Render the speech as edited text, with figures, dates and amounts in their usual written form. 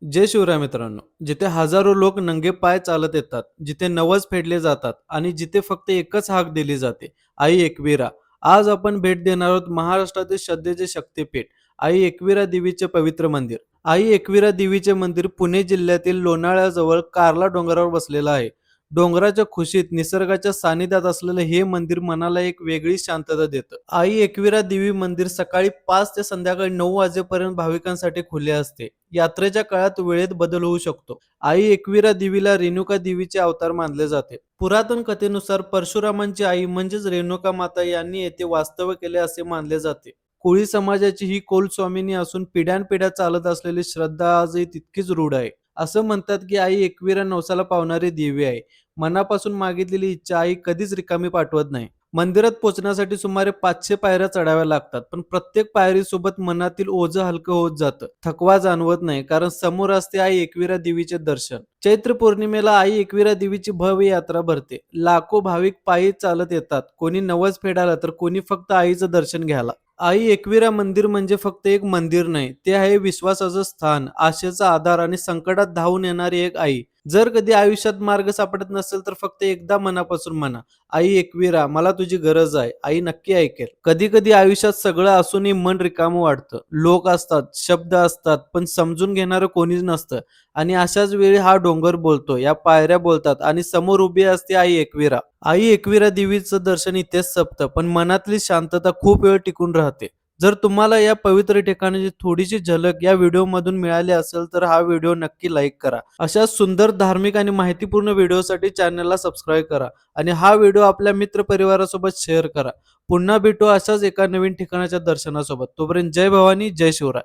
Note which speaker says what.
Speaker 1: जय शिवराय मित्रांनो. जिथे हजारो लोक नंगे पाय चालत येतात, जिथे नवस फेडले जातात आणि जिथे फक्त एकच हाक दिली जाते, आई एकविरा. आज आपण भेट देणार आहोत महाराष्ट्रातील श्रद्धेचे शक्तिपीठ, आई एकविरा देवीचे पवित्र मंदिर. आई एकविरा देवीचे मंदिर पुणे जिल्ह्यातील लोणाळ्याजवळ कार्ला डोंगरावर बसलेलं आहे. डोंगराच्या खुशीत निसर्गाच्या सानिध्यात असलेलं हे मंदिर मनाला एक वेगळी शांतता देतं. आई एकविरा देवी मंदिर सकाळी 5 ते संध्याकाळी 9 वाजेपर्यंत भाविकांसाठी खुले असते. यात्रेच्या काळात वेळेत बदल होऊ शकतो. आई एकविरा देवीला रेणुका देवीचे अवतार मानले जाते. पुरातन कथेनुसार परशुरामांची आई म्हणजेच रेणुका माता यांनी येथे वास्तव्य केले असे मानले जाते. कोळी समाजाची ही कुलस्वामिनी असून पिढ्यानपिढ्या चालत असलेली श्रद्धा आजही तितकीच रूढ आहे. असं म्हणतात की आई एकविरा नवसाला पावणारी देवी आहे. मनापासून मागितलेली इच्छा आई कधीच रिकामी पाठवत नाही. मंदिरात पोहोचण्यासाठी सुमारे 500 पायऱ्या चढाव्या लागतात, पण प्रत्येक पायरीसोबत मनातील ओझं हलकं होत जातं. थकवा जाणवत नाही, कारण समोर असते आई एकविरा देवीचे दर्शन. चैत्र पौर्णिमेला आई एकविरा देवीची भव्य यात्रा भरते. लाखो भाविक पायी चालत येतात, कोणी नवस फेडायला तर कोणी फक्त आईचं दर्शन घ्यायला. आई एकविरा मंदिर म्हणजे फक्त एक मंदिर नाही, ते आहे विश्वासाचं स्थान, आशेचा आधार आणि संकटात धावून येणारी एक आई. जर कधी आयुष्यात मार्ग सापडत नसेल तर फक्त एकदा मनापासून म्हणा, आई एकविरा, मला तुझी गरज आहे. आई नक्की ऐकेल. कधी कधी आयुष्यात सगळं असूनही मन रिकामं वाटतं. लोक असतात, शब्द असतात, पण समजून घेणारं कोणीच नसतं. आणि अशाच वेळी हा डोंगर बोलतो, या पायऱ्या बोलतात आणि समोर उभी असते आई एकविरा. आई एकविरा देवीचं दर्शन इथेच संपतं, पण मनातली शांतता खूप वेळ टिकून राहते. जर तुम्हाला या पवित्र ठिकाणाची थोडीशी झलक या व्हिडिओमधून मिळाली असेल तर हा व्हिडिओ नक्की लाईक करा. अशा सुंदर धार्मिक आणि माहितीपूर्ण व्हिडिओसाठी चॅनलला सबस्क्राईब करा आणि हा व्हिडिओ आपल्या मित्रपरिवारासोबत शेअर करा. पुन्हा भेटू अशाच एका नवीन ठिकाणाच्या दर्शनासोबत. तोपर्यंत जय भवानी, जय शिवराय.